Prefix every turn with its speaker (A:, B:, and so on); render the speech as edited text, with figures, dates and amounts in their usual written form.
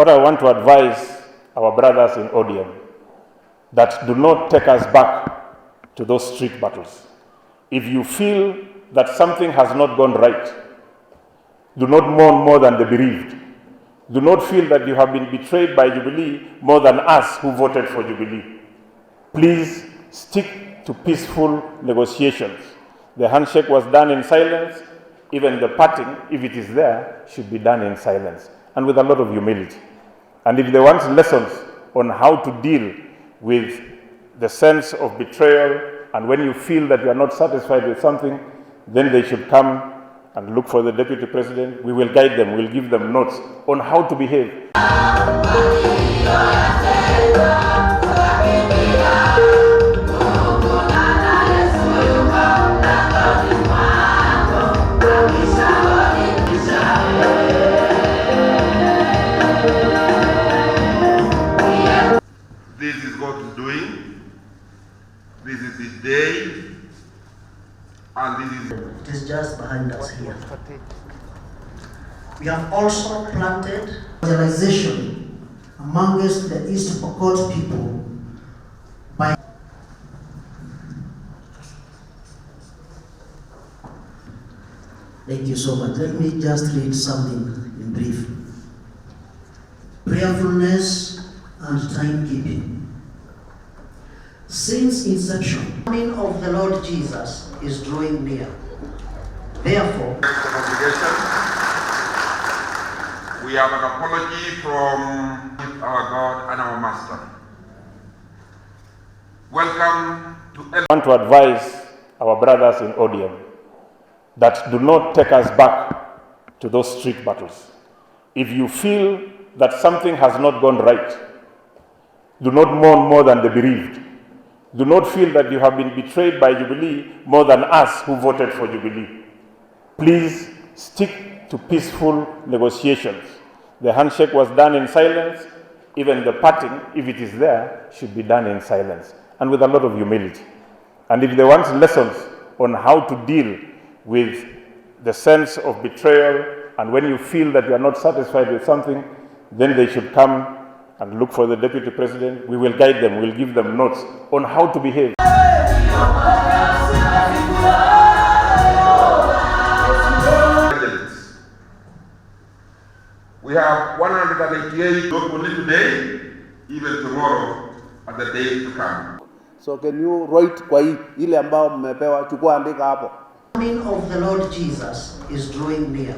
A: What I want to advise our brothers in ODM, that do not take us back to those street battles. If you feel that something has not gone right, do not mourn more than the bereaved. Do not feel that you have been betrayed by Jubilee more than us who voted for Jubilee. Please stick to peaceful negotiations. The handshake was done in silence. Even the parting, if it is there, should be done in silence and with a lot of humility. And if they want lessons on how to deal with the sense of betrayal, and when you feel that you are not satisfied with something, then they should come and look for the Deputy President. We will guide them, we will give them notes on how to behave.
B: This is God's doing. This is His day. And this is...
C: It is just behind us here. We have also planted realization amongst the East Pokot people by... Thank you so much. Let me just read something in brief. Prayerfulness and timekeeping. Since inception, the coming of the Lord Jesus is drawing near. Therefore,
B: we have an apology from our God and our Master. Welcome to...
A: I want to advise our brothers in ODM that do not take us back to those street battles. If you feel that something has not gone right, do not mourn more than the bereaved. Do not feel that you have been betrayed by Jubilee more than us who voted for Jubilee. Please stick to peaceful negotiations. The handshake was done in silence. Even the parting, if it is there, should be done in silence and with a lot of humility. And if they want lessons on how to deal with the sense of betrayal, and when you feel that you are not satisfied with something, then they should come and look for the Deputy President. We will guide them, we will give them notes on how to behave.
B: We have 188 not only today, even tomorrow and the days to come.
D: So can you write kwa hii ile ambao mmepewa, chukua andika hapo.
C: the coming of the Lord Jesus is drawing near.